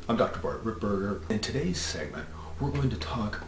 I'm Dr. Bart Rittberger. In today's segment, we're going to talk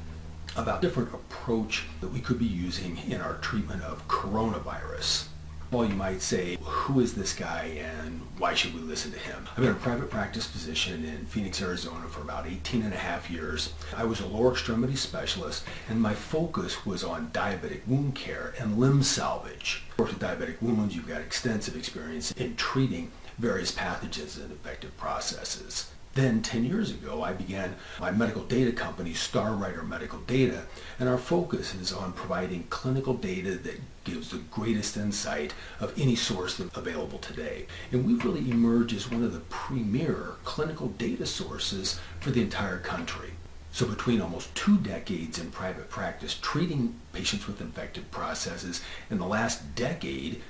about a different approach that we could be using in our treatment of coronavirus. Well, you might say, who is this guy and why should we listen to him? I've been a private practice physician in Phoenix, Arizona for about 18 and a half years. I was a lower extremity specialist and my focus was on diabetic wound care and limb salvage. Of course, with diabetic wounds, you've got extensive experience in treating various pathogens and infective processes. Then 10 years ago, I began my medical data company, StarWriter Medical Data, and our focus is on providing clinical data that gives the greatest insight of any source that's available today. And we've really emerged as one of the premier clinical data sources for the entire country. So between almost 2 decades in private practice treating patients with infected processes and the last decade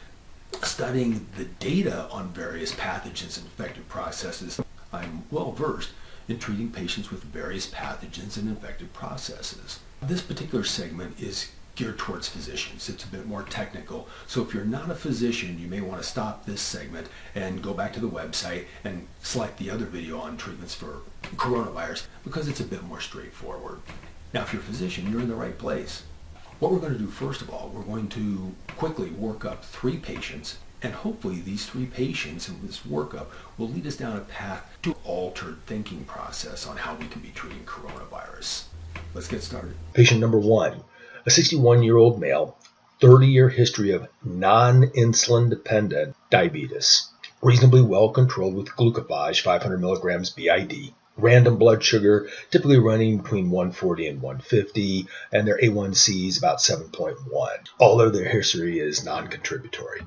studying the data on various pathogens and infective processes, I'm well versed in treating patients with various pathogens and infective processes. This particular segment is geared towards physicians. It's a bit more technical, so if you're not a physician, you may want to stop this segment and go back to the website and select the other video on treatments for coronavirus because it's a bit more straightforward. Now, if you're a physician, you're in the right place. What we're going to do first of all, we're going to quickly work up 3 patients, and hopefully these 3 patients and this workup will lead us down a path to altered thinking process on how we can be treating coronavirus. Let's get started. Patient number 1, a 61-year-old male, 30-year history of non-insulin dependent diabetes, reasonably well controlled with glucophage 500 milligrams BID, random blood sugar typically running between 140 and 150, and their A1C is about 7.1, although their history is non-contributory.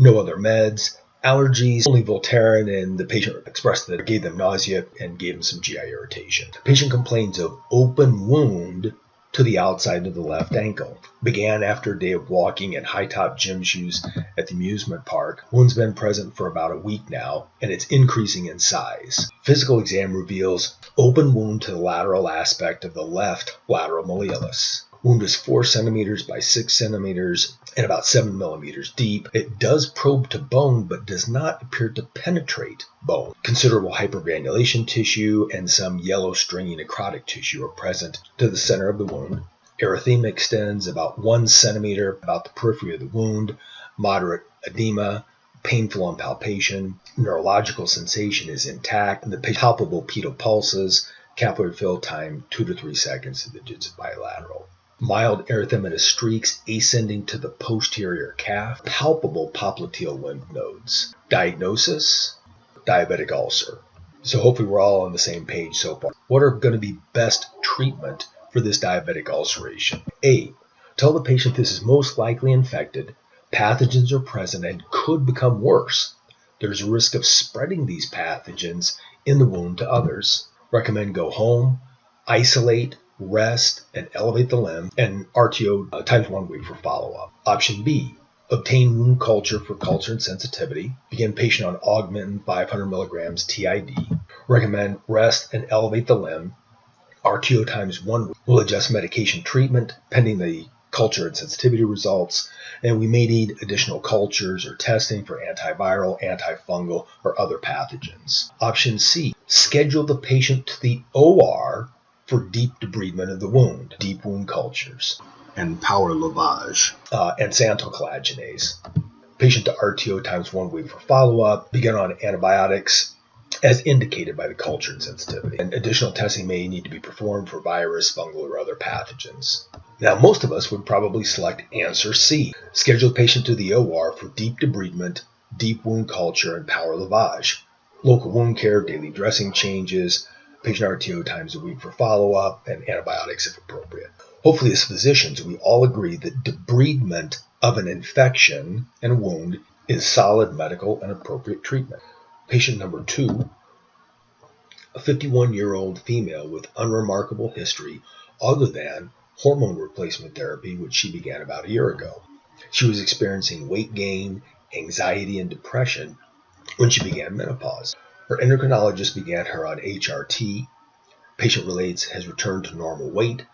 No other meds, allergies, only Voltaren, and the patient expressed that it gave them nausea and gave them some GI irritation. The patient complains of open wound to the outside of the left ankle. Began after a day of walking in high-top gym shoes at the amusement park. Wound's been present for about a week now, and it's increasing in size. Physical exam reveals open wound to the lateral aspect of the left lateral malleolus. Wound is 4 centimeters by 6 centimeters and about 7 millimeters deep. It does probe to bone, but does not appear to penetrate bone. Considerable hypergranulation tissue and some yellow stringy necrotic tissue are present to the center of the wound. Erythema extends about 1 centimeter about the periphery of the wound. Moderate edema, painful on palpation. Neurological sensation is intact. And the palpable pedal pulses. Capillary fill time 2 to 3 seconds to the digits bilateral. Mild erythematous streaks ascending to the posterior calf, palpable popliteal lymph nodes. Diagnosis, diabetic ulcer. So hopefully we're all on the same page so far. What are going to be best treatment for this diabetic ulceration? A, tell the patient this is most likely infected, pathogens are present and could become worse. There's a risk of spreading these pathogens in the wound to others. Recommend go home, isolate, rest, and elevate the limb, and RTO times 1 week for follow-up. Option B, obtain wound culture for culture and sensitivity. Begin patient on Augmentin 500 milligrams TID. Recommend rest and elevate the limb. RTO times 1 week. We'll adjust medication treatment pending the culture and sensitivity results, and we may need additional cultures or testing for antiviral, antifungal, or other pathogens. Option C, schedule the patient to the OR for deep debridement of the wound, deep wound cultures, and power lavage, and xanthoclaginase. Patient to RTO times 1 week for follow-up. Begin on antibiotics as indicated by the culture and sensitivity. And additional testing may need to be performed for virus, fungal, or other pathogens. Now, most of us would probably select answer C. Schedule the patient to the OR for deep debridement, deep wound culture, and power lavage. Local wound care, daily dressing changes, patient RTO times a week for follow-up, and antibiotics if appropriate. Hopefully, as physicians, we all agree that debridement of an infection and wound is solid medical and appropriate treatment. Patient number 2, a 51-year-old female with unremarkable history other than hormone replacement therapy, which she began about a year ago. She was experiencing weight gain, anxiety, and depression when she began menopause. Her endocrinologist began her on HRT. Patient relates has returned to normal weight,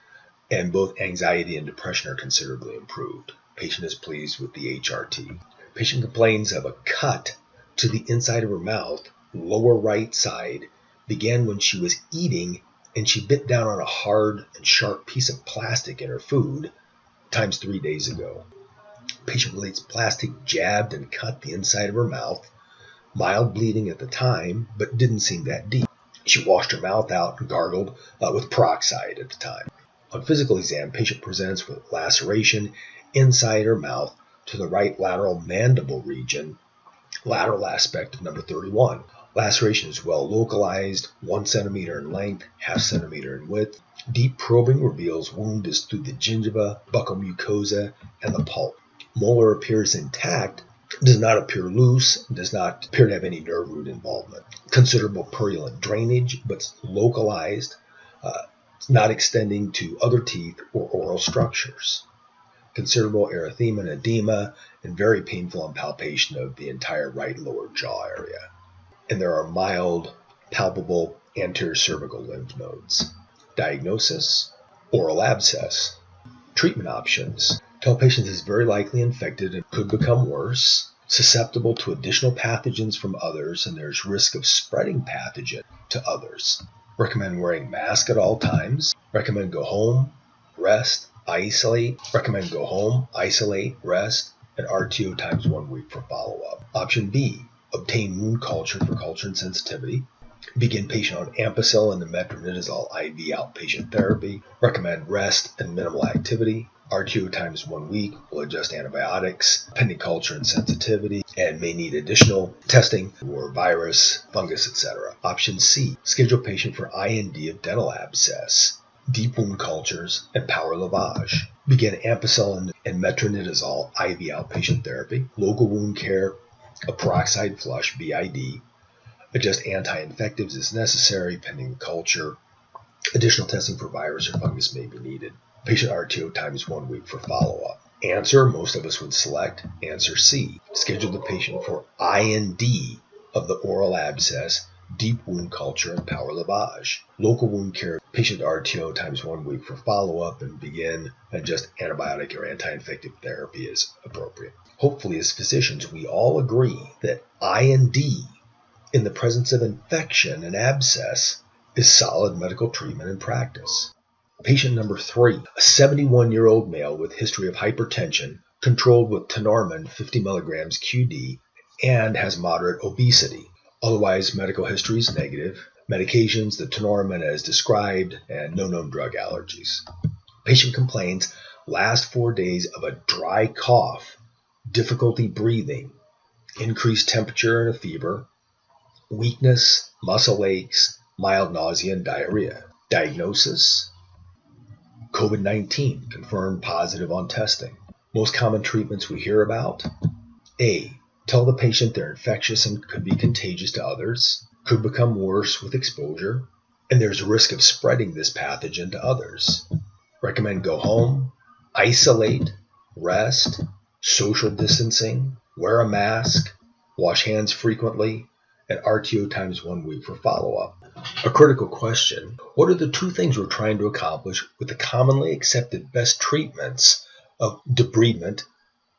and both anxiety and depression are considerably improved. Patient is pleased with the HRT. Patient complains of a cut to the inside of her mouth, lower right side, began when she was eating and she bit down on a hard and sharp piece of plastic in her food, times 3 days ago. Patient relates plastic jabbed and cut the inside of her mouth, mild bleeding at the time, but didn't seem that deep. She washed her mouth out and gargled with peroxide at the time. On physical exam, patient presents with laceration inside her mouth to the right lateral mandible region, lateral aspect of number 31. Laceration is well localized, 1 centimeter in length, ½ centimeter in width. Deep probing reveals wound is through the gingiva, buccal mucosa, and the pulp. Molar appears intact, does not appear loose, does not appear to have any nerve root involvement. Considerable purulent drainage, but localized, not extending to other teeth or oral structures. Considerable erythema and edema, and very painful impalpation of the entire right lower jaw area. And there are mild, palpable anterior cervical lymph nodes. Diagnosis: oral abscess. Treatment options: tell patients is very likely infected and could become worse, susceptible to additional pathogens from others, and there's risk of spreading pathogen to others. Recommend wearing mask at all times. Recommend go home, rest, isolate. Recommend go home, isolate, rest, and RTO times 1 week for follow-up. Option B, obtain wound culture for culture and sensitivity. Begin patient on ampicillin and metronidazole IV outpatient therapy. Recommend rest and minimal activity. RTO times 1 week. Will adjust antibiotics, pending culture and sensitivity, and may need additional testing for virus, fungus, etc. Option C, schedule patient for IND of dental abscess, deep wound cultures, and power lavage. Begin ampicillin and metronidazole IV outpatient therapy. Local wound care, a peroxide flush BID. Adjust anti-infectives as necessary, pending the culture. Additional testing for virus or fungus may be needed. Patient RTO times 1 week for follow-up. Answer: most of us would select answer C. Schedule the patient for IND of the oral abscess, deep wound culture, and power lavage. Local wound care, patient RTO times 1 week for follow-up, and begin and just antibiotic or anti-infective therapy as appropriate. Hopefully, as physicians, we all agree that IND in the presence of infection and abscess is solid medical treatment and practice. Patient number 3, a 71-year-old male with history of hypertension, controlled with tenormin 50 milligrams QD, and has moderate obesity. Otherwise, medical history is negative. Medications, the tenormin as described, and no known drug allergies. Patient complains last 4 days of a dry cough, difficulty breathing, increased temperature and a fever, weakness, muscle aches, mild nausea, and diarrhea. Diagnosis: COVID-19, confirmed positive on testing. Most common treatments we hear about: A, tell the patient they're infectious and could be contagious to others, could become worse with exposure, and there's a risk of spreading this pathogen to others. Recommend go home, isolate, rest, social distancing, wear a mask, wash hands frequently, and RTO times 1 week for follow-up. A critical question: what are the 2 things we're trying to accomplish with the commonly accepted best treatments of debridement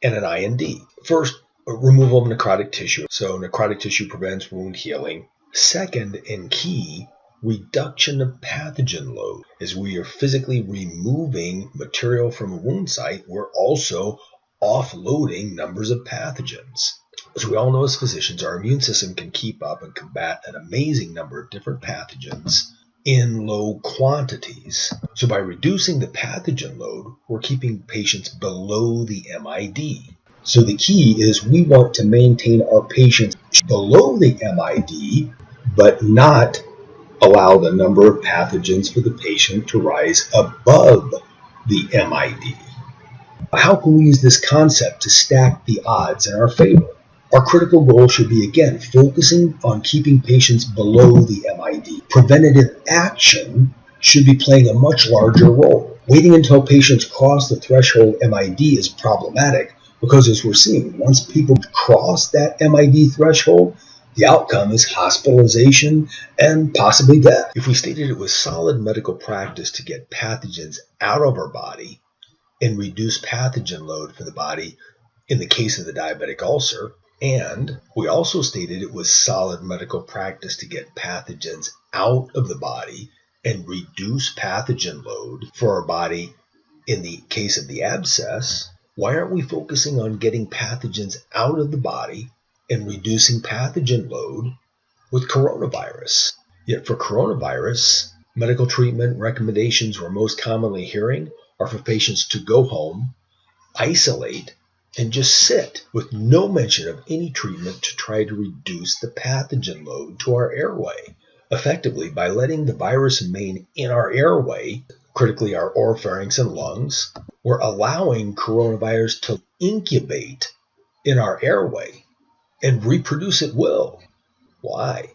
and an IND? First, removal of necrotic tissue. So necrotic tissue prevents wound healing. Second, and key, reduction of pathogen load. As we are physically removing material from a wound site, we're also offloading numbers of pathogens. As we all know as physicians, our immune system can keep up and combat an amazing number of different pathogens in low quantities. So by reducing the pathogen load, we're keeping patients below the MID. So the key is we want to maintain our patients below the MID, but not allow the number of pathogens for the patient to rise above the MID. How can we use this concept to stack the odds in our favor? Our critical goal should be, again, focusing on keeping patients below the MID. Preventative action should be playing a much larger role. Waiting until patients cross the threshold MID is problematic because, as we're seeing, once people cross that MID threshold, the outcome is hospitalization and possibly death. If we stated it was solid medical practice to get pathogens out of our body and reduce pathogen load for the body in the case of the diabetic ulcer, And we also stated it was solid medical practice to get pathogens out of the body and reduce pathogen load for our body. In the case of the abscess, why aren't we focusing on getting pathogens out of the body and reducing pathogen load with coronavirus? Yet for coronavirus, medical treatment recommendations we're most commonly hearing are for patients to go home, isolate, and just sit with no mention of any treatment to try to reduce the pathogen load to our airway. Effectively, by letting the virus remain in our airway, critically our oropharynx and lungs, we're allowing coronavirus to incubate in our airway and reproduce at will. Why?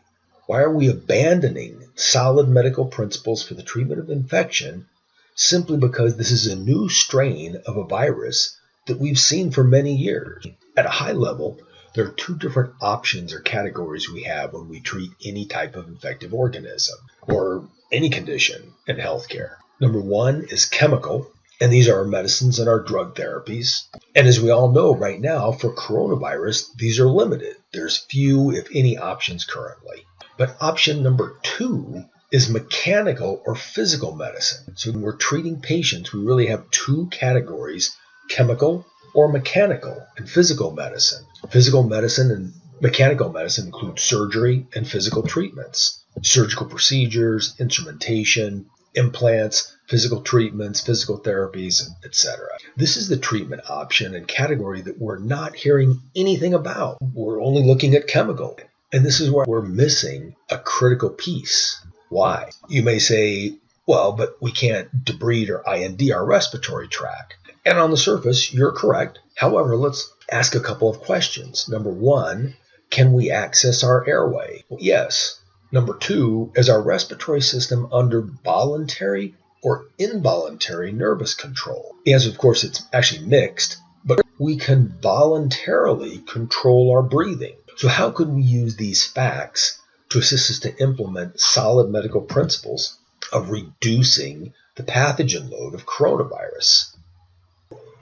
Why are we abandoning solid medical principles for the treatment of infection simply because this is a new strain of a virus that we've seen for many years? At a high level, there are two different options or categories we have when we treat any type of infective organism or any condition in healthcare. Number one is chemical, and these are our medicines and our drug therapies. And as we all know right now, for coronavirus, these are limited. There's few, if any, options currently. But option number two is mechanical or physical medicine. So when we're treating patients, we really have two categories: chemical or mechanical and physical medicine. Physical medicine and mechanical medicine include surgery and physical treatments, surgical procedures, instrumentation, implants, physical treatments, physical therapies, etc. This is the treatment option and category that we're not hearing anything about. We're only looking at chemical. And this is where we're missing a critical piece. Why? You may say, well, but we can't debride or IND our respiratory tract. And on the surface, you're correct. However, let's ask a couple of questions. Number one, can we access our airway? Well, yes. Number two, is our respiratory system under voluntary or involuntary nervous control? The answer, of course, it's actually mixed, but we can voluntarily control our breathing. So how could we use these facts to assist us to implement solid medical principles of reducing the pathogen load of coronavirus?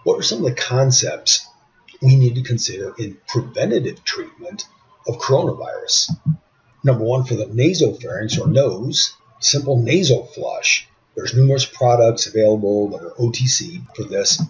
What are some of the concepts we need to consider in preventative treatment of coronavirus? Number one, for the nasopharynx or nose, simple nasal flush. There's numerous products available that are OTC for this,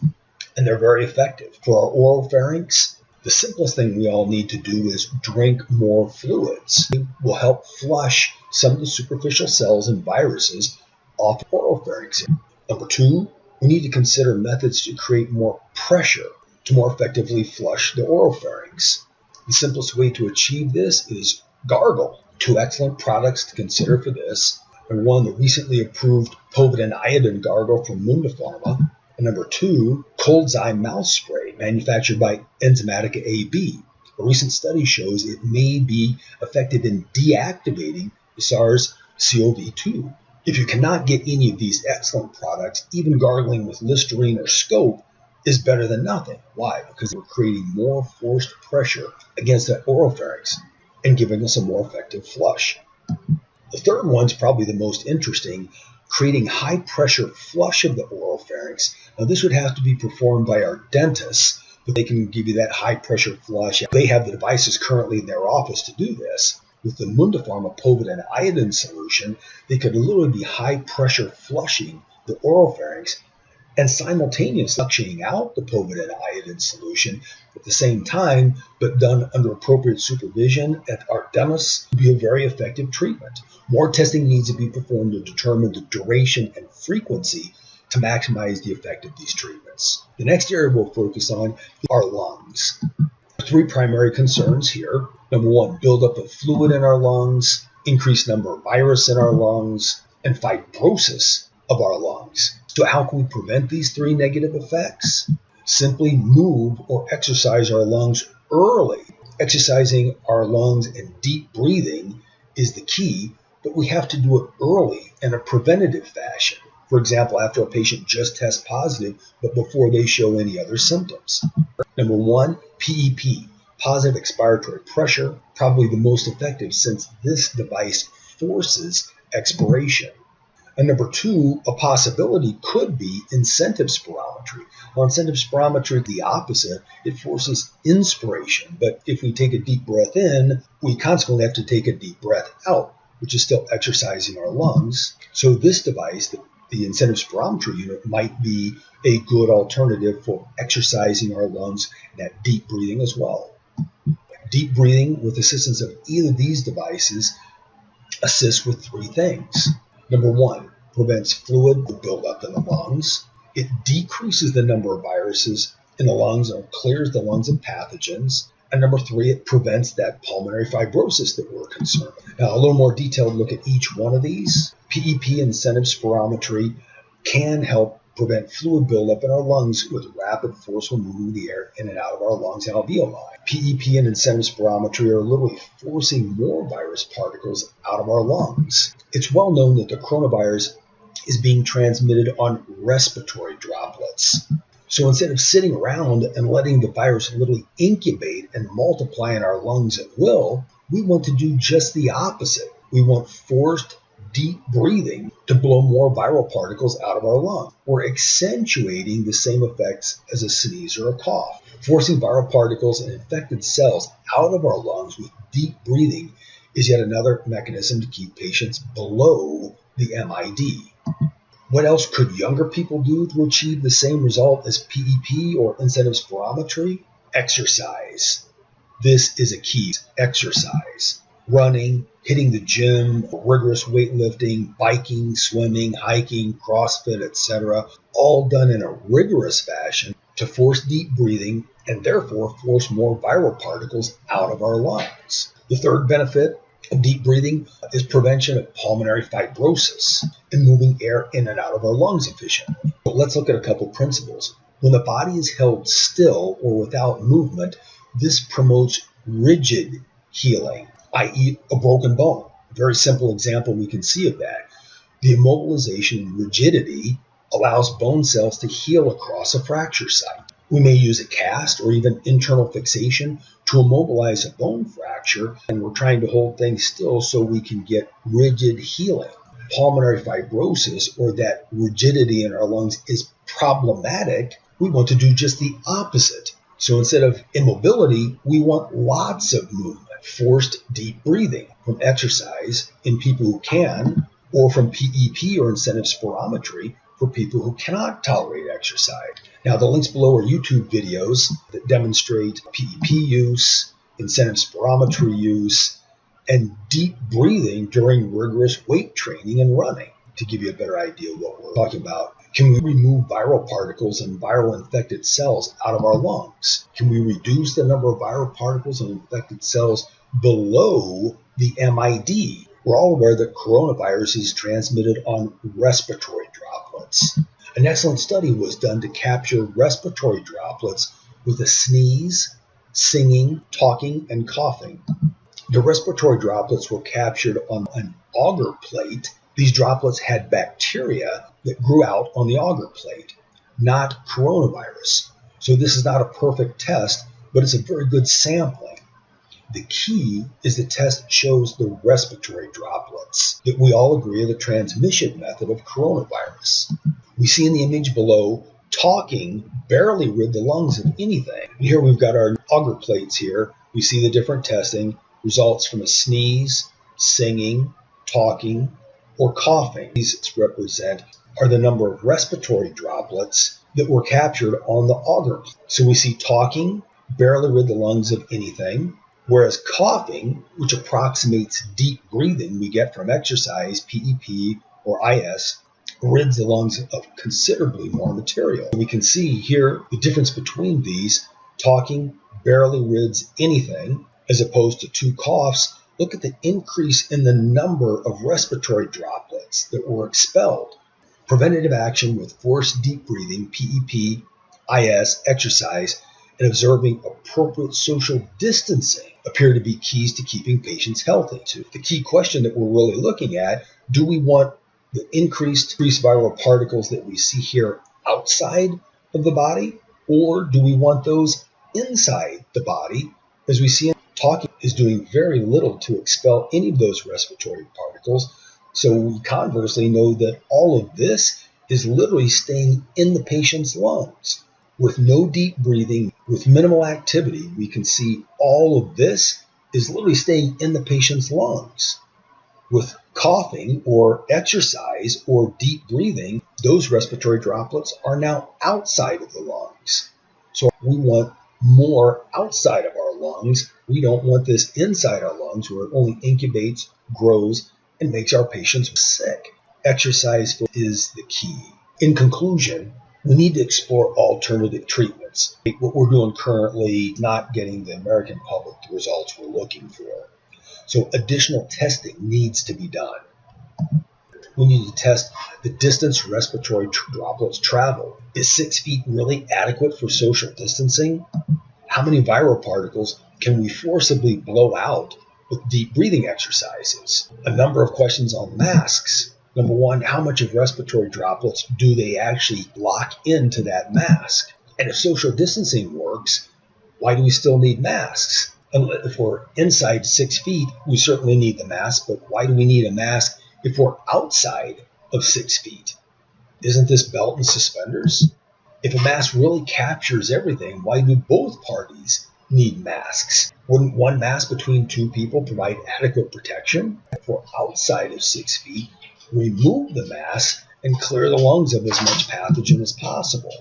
and they're very effective. For our oropharynx, the simplest thing we all need to do is drink more fluids. It will help flush some of the superficial cells and viruses off the oropharynx. Number two, we need to consider methods to create more pressure to more effectively flush the oropharynx. The simplest way to achieve this is gargle. Two excellent products to consider for this. Number one, the recently approved povidone iodine gargle from Mundipharma. And number two, Coldzime mouth spray manufactured by Enzymatica AB. A recent study shows it may be effective in deactivating the SARS-CoV-2. If you cannot get any of these excellent products, even gargling with Listerine or Scope is better than nothing. Why? Because we're creating more forced pressure against that oropharynx and giving us a more effective flush. The third one's probably the most interesting, creating high pressure flush of the oropharynx. Now this would have to be performed by our dentists, but they can give you that high pressure flush. They have the devices currently in their office to do this. With the Mundipharma povidone iodine solution, they could literally be high pressure flushing the oropharynx and simultaneously suctioning out the povidone iodine solution at the same time, but done under appropriate supervision at our dentists, to be a very effective treatment. More testing needs to be performed to determine the duration and frequency to maximize the effect of these treatments. The next area we'll focus on are lungs. Three primary concerns here. Number one, buildup of fluid in our lungs, increased number of virus in our lungs, and fibrosis of our lungs. So how can we prevent these three negative effects? Simply move or exercise our lungs early. Exercising our lungs and deep breathing is the key, but we have to do it early in a preventative fashion. For example, after a patient just tests positive, but before they show any other symptoms. Number one, PEP, positive expiratory pressure, probably the most effective since this device forces expiration. And number two, a possibility could be incentive spirometry. Well, incentive spirometry, the opposite, it forces inspiration. But if we take a deep breath in, we consequently have to take a deep breath out, which is still exercising our lungs. So this device, the incentive spirometry unit, might be a good alternative for exercising our lungs and that deep breathing as well. Deep breathing with assistance of either of these devices assists with three things. Number one, prevents fluid buildup in the lungs. It decreases the number of viruses in the lungs and clears the lungs of pathogens. And number three, it prevents that pulmonary fibrosis that we're concerned with. Now, a little more detailed look at each one of these. PEP incentive spirometry can help prevent fluid buildup in our lungs with rapid, forceful movement of the air in and out of our lungs and alveoli. PEP and incentive spirometry are literally forcing more virus particles out of our lungs. It's well known that the coronavirus is being transmitted on respiratory droplets. So instead of sitting around and letting the virus literally incubate and multiply in our lungs at will, we want to do just the opposite. We want forced deep breathing to blow more viral particles out of our lung. We're accentuating the same effects as a sneeze or a cough. Forcing viral particles and infected cells out of our lungs with deep breathing is yet another mechanism to keep patients below the MID. What else could younger people do to achieve the same result as PEP or incentive spirometry? Exercise. This is a key. Exercise. Running, hitting the gym, rigorous weightlifting, biking, swimming, hiking, CrossFit, etc., all done in a rigorous fashion to force deep breathing and therefore force more viral particles out of our lungs. The third benefit of deep breathing is prevention of pulmonary fibrosis and moving air in and out of our lungs efficiently. But let's look at a couple principles. When the body is held still or without movement, this promotes rigid healing, i.e. a broken bone. A very simple example we can see of that. The immobilization and rigidity allows bone cells to heal across a fracture site. We may use a cast or even internal fixation to immobilize a bone fracture, and we're trying to hold things still so we can get rigid healing. Pulmonary fibrosis, or that rigidity in our lungs, is problematic. We want to do just the opposite. So instead of immobility, we want lots of movement. Forced deep breathing from exercise in people who can, or from PEP or incentive spirometry for people who cannot tolerate exercise. Now, the links below are YouTube videos that demonstrate PEP use, incentive spirometry use, and deep breathing during rigorous weight training and running to give you a better idea of what we're talking about. Can we remove viral particles and viral infected cells out of our lungs? Can we reduce the number of viral particles and infected cells below the MID? We're all aware that coronavirus is transmitted on respiratory droplets. An excellent study was done to capture respiratory droplets with a sneeze, singing, talking, and coughing. The respiratory droplets were captured on an agar plate. These droplets had bacteria that grew out on the agar plate, not coronavirus. So this is not a perfect test, but it's a very good sampling. The key is the test shows the respiratory droplets that we all agree are the transmission method of coronavirus. We see in the image below, talking barely rid the lungs of anything. Here we've got our agar plates here. We see the different testing results from a sneeze, singing, talking, or coughing. These represent are the number of respiratory droplets that were captured on the agar. So we see talking barely rid the lungs of anything, whereas coughing, which approximates deep breathing we get from exercise, PEP or IS, rids the lungs of considerably more material. We can see here the difference between these. Talking barely rids anything, as opposed to two coughs. Look at the increase in the number of respiratory droplets that were expelled. Preventative action with forced deep breathing, PEP, IS, exercise, and observing appropriate social distancing appear to be keys to keeping patients healthy. The key question that we're really looking at, do we want the increased viral particles that we see here outside of the body, or do we want those inside the body? As we see, talking is doing very little to expel any of those respiratory particles. So we conversely know that all of this is literally staying in the patient's lungs. With no deep breathing, with minimal activity, we can see all of this is literally staying in the patient's lungs. With coughing or exercise or deep breathing, those respiratory droplets are now outside of the lungs. So we want more outside of our lungs. We don't want this inside our lungs where it only incubates, grows, and makes our patients sick. Exercise is the key. In conclusion, we need to explore alternative treatments. What we're doing currently, not getting the American public the results we're looking for. So additional testing needs to be done. We need to test the distance respiratory droplets travel. Is 6 feet really adequate for social distancing? How many viral particles can we forcibly blow out with deep breathing exercises? A number of questions on masks. Number one, how much of respiratory droplets do they actually lock into that mask? And if social distancing works, why do we still need masks? If we're inside 6 feet, we certainly need the mask, but why do we need a mask if we're outside of 6 feet? Isn't this belt and suspenders? If a mask really captures everything, why do both parties need masks? Wouldn't one mask between two people provide adequate protection? If we're outside of 6 feet, remove the mask and clear the lungs of as much pathogen as possible.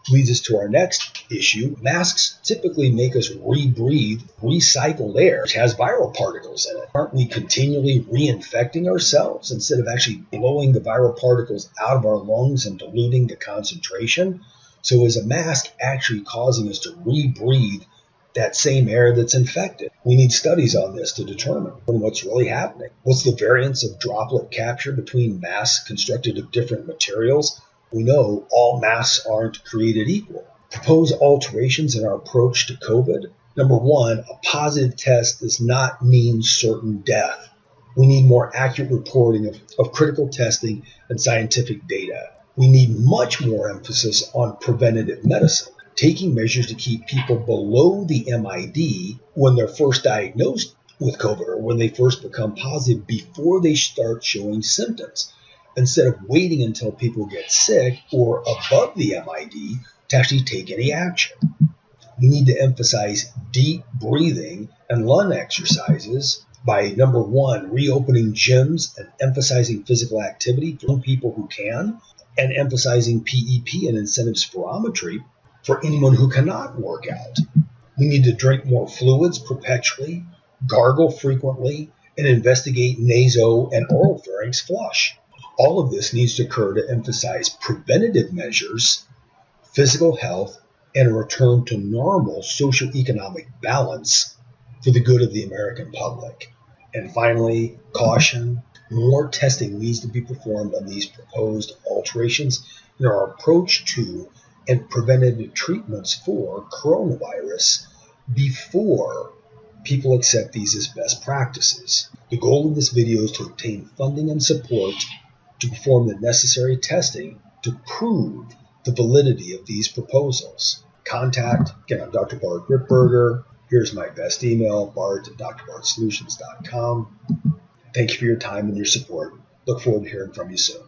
Leads us to our next issue. Masks typically make us rebreathe recycled air, which has viral particles in it. Aren't we continually reinfecting ourselves instead of actually blowing the viral particles out of our lungs and diluting the concentration? So is a mask actually causing us to rebreathe that same air that's infected? We need studies on this to determine what's really happening. What's the variance of droplet capture between masks constructed of different materials? We know all masks aren't created equal. Propose alterations in our approach to COVID. Number one, a positive test does not mean certain death. We need more accurate reporting of critical testing and scientific data. We need much more emphasis on preventative medicine, taking measures to keep people below the MID when they're first diagnosed with COVID or when they first become positive before they start showing symptoms, instead of waiting until people get sick or above the MID to actually take any action. We need to emphasize deep breathing and lung exercises by, number one, reopening gyms and emphasizing physical activity for people who can, and emphasizing PEP and incentive spirometry for anyone who cannot work out. We need to drink more fluids perpetually, gargle frequently, and investigate naso and oropharynx flush. All of this needs to occur to emphasize preventative measures, physical health, and a return to normal socioeconomic balance for the good of the American public. And finally, caution, more testing needs to be performed on these proposed alterations in our approach to and preventative treatments for coronavirus before people accept these as best practices. The goal of this video is to obtain funding and support to perform the necessary testing to prove the validity of these proposals. Contact, again, I'm Dr. Bart Gripberger. Here's my best email, bart@drbartsolutions.com. Thank you for your time and your support. Look forward to hearing from you soon.